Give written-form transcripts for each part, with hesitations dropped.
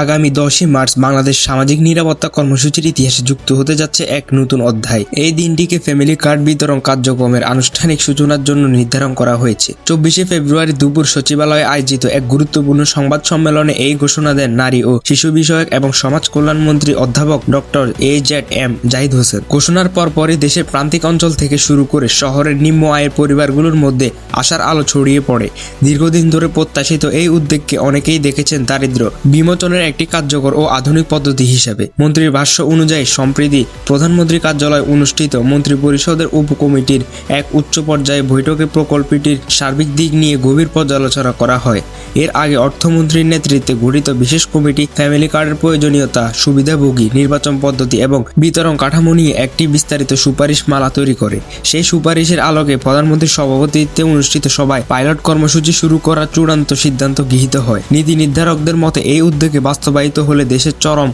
আগামী 10 মার্চ বাংলাদেশ সামাজিক নিরাপত্তা কর্মসূচির ইতিহাসে যুক্ত হতে যাচ্ছে এক নতুন অধ্যায়। এই দিনটিকে ফ্যামিলি কার্ড বিতরণ কার্যক্রমের আনুষ্ঠানিক সূচনার জন্য নির্ধারণ করা হয়েছে। 24 ফেব্রুয়ারি দুপুর সচিবালয়ে আয়োজিত এক গুরুত্বপূর্ণ সংবাদ সম্মেলনে এই ঘোষণা দেন নারী ও শিশু বিষয়ক এবং সমাজ কল্যাণ মন্ত্রী অধ্যাপক ডক্টর AZM জাহিদ হোসেন। ঘোষণার পরপরই দেশের প্রান্তিক অঞ্চল থেকে শুরু করে শহরের নিম্ন আয়ের পরিবারগুলোর মধ্যে আশার আলো ছড়িয়ে পড়ে। দীর্ঘদিন ধরে প্রত্যাশিত এই উদ্যোগকে অনেকেই দেখেছেন দারিদ্র্য বিমোচনের একটি কার্যকর ও আধুনিক পদ্ধতি হিসাবে। মন্ত্রীর ভাষ্য অনুযায়ী সম্প্রতি প্রধানমন্ত্রী কার্যালয়ে অনুষ্ঠিত মন্ত্রিপরিষদের উপকমিটির এক উচ্চ পর্যায়ে বৈঠকে প্রকল্পটির সার্বিক দিক নিয়ে গভীর পর্যালোচনা করা হয়। এর আগে অর্থমন্ত্রীর নেতৃত্বে গঠিত বিশেষ কমিটি ফ্যামিলি কার্ডের প্রয়োজনীয়তা, সুবিধাভোগী, নির্বাচন পদ্ধতি এবং বিতরণ কাঠামো নিয়ে একটি বিস্তারিত সুপারিশ মালা তৈরি করে। সেই সুপারিশের আলোকে প্রধানমন্ত্রীর সভাপতিত্বে অনুষ্ঠিত সভায় পাইলট কর্মসূচি শুরু করার চূড়ান্ত সিদ্ধান্ত গৃহীত হয়। নীতি নির্ধারকদের মতে এই উদ্যোগে বাস্তবায়িত হলে দেশের চরম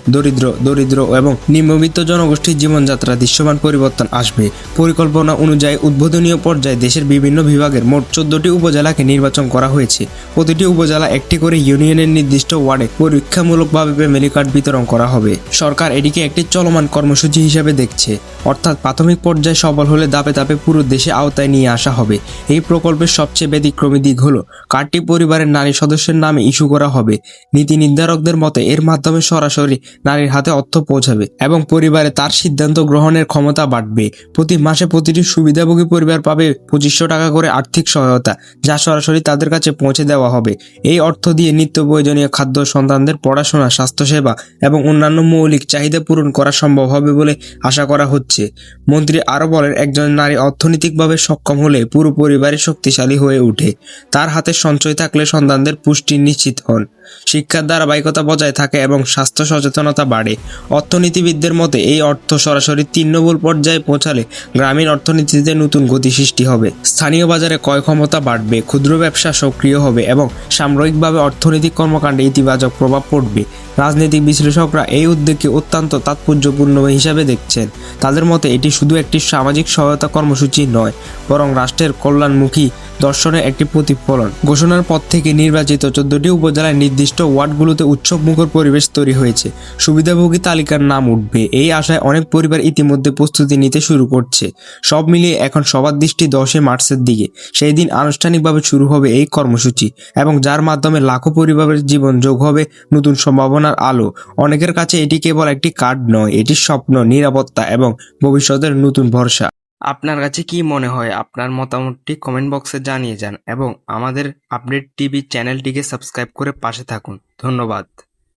দরিদ্র এবং নিম্নবিত্ত জনগোষ্ঠীর জীবনযাত্রা দৃশ্যমান পরিবর্তন আসবে। পরিকল্পনা অনুযায়ী উদ্বোধনীয় পর্যায়ে দেশের বিভিন্ন বিভাগের মোট 14টি উপজেলাকে নির্বাচন করা হয়েছে। প্রতিটি উপজেলা একটি করে ইউনিয়নের নির্দিষ্ট ওয়ার্ডে পরীক্ষামূলকভাবে ফ্যামিলি কার্ড বিতরণ করা হবে। সরকার এটিকে একটি চলমান কর্মসূচি হিসেবে দেখছে, অর্থাৎ প্রাথমিক পর্যায়ে সফল হলে ধাপে ধাপে পুরো দেশে আওতায় নিয়ে আসা হবে। এই প্রকল্পের সবচেয়ে ব্যতিক্রমী দিক হলো কার্ডটি পরিবারের নারী সদস্যের নামে ইস্যু করা হবে। নীতি নির্ধারকদের মতে এর মাধ্যমে সরাসরি নারীর হাতে অর্থ পৌঁছাবে এবং পরিবারে তার সিদ্ধান্ত গ্রহণের ক্ষমতা বাড়বে। প্রতি মাসে প্রতিটি সুবিধাভোগী পরিবার পাবে 2500 টাকা করে আর্থিক সহায়তা, যা সরাসরি তাদের কাছে পৌঁছে দেওয়া হবে। এই অর্থ দিয়ে নিত্য প্রয়োজনীয় খাদ্য, সন্তানদের পড়াশোনা, স্বাস্থ্যসেবা এবং অন্যান্য মৌলিক চাহিদা পূরণ করা সম্ভব হবে বলে আশা করা হচ্ছে। মন্ত্রী আরও বলেন, একজন নারী অর্থনৈতিকভাবে সক্ষম হলে পুরো পরিবারই শক্তিশালী হয়ে ওঠে। তার হাতে সঞ্চয় থাকলে সন্তানদের পুষ্টি নিশ্চিত হন, শিক্ষার ধারাবাহিকতা বজায় থাকে এবং স্বাস্থ্য সচেতনতা বাড়ে। অর্থনীতিবিদদের মতে এই অর্থ সরাসরি তৃণমূল পর্যায়ে পৌঁছালে গ্রামীণ অর্থনীতিতে নতুন গতি সৃষ্টি হবে, স্থানীয় বাজারে ক্রয় ক্ষমতা বাড়বে, ক্ষুদ্র ব্যবসা সক্রিয় হবে এবং সামগ্রিকভাবে অর্থনৈতিক কর্মকাণ্ডে ইতিবাচক প্রভাব পড়বে। রাজনৈতিক বিশ্লেষকরা এই উদ্যোগকে অত্যন্ত তাৎপর্যপূর্ণ হিসাবে দেখছেন। তাদের মতে এটি শুধু একটি সামাজিক সহায়তা কর্মসূচি নয়, বরং রাষ্ট্রের কল্যাণমুখী দর্শনের একটি প্রতিফলন। ঘোষণার পর থেকে নির্বাচিত 14টি উপজেলায় নির্দিষ্ট ওয়ার্ডগুলোতে উৎসবমুখর পরিবেশ তৈরি হয়েছে। সুবিধাভোগী তালিকার নাম উঠবে, এই আশায় অনেক পরিবার ইতিমধ্যে প্রস্তুতি নিতে শুরু করছে। সব মিলিয়ে এখন সবার দৃষ্টি 10 মার্চের দিকে। সেই দিন আনুষ্ঠানিকভাবে শুরু হবে এই কর্মসূচি এবং যার মাধ্যমে লাখো পরিবারের জীবন যোগ হবে নতুন সম্ভাবনার আলো। অনেকের কাছে এটি কেবল একটি কার্ড নয়, এটি স্বপ্ন, নিরাপত্তা এবং ভবিষ্যতের নতুন ভরসা। আপনার কাছে কি মনে হয়? আপনার মতামতটি কমেন্ট বক্সে জানিয়ে যান এবং আমাদের আপডেট টিভি চ্যানেলটিকে সাবস্ক্রাইব করে পাশে থাকুন। ধন্যবাদ।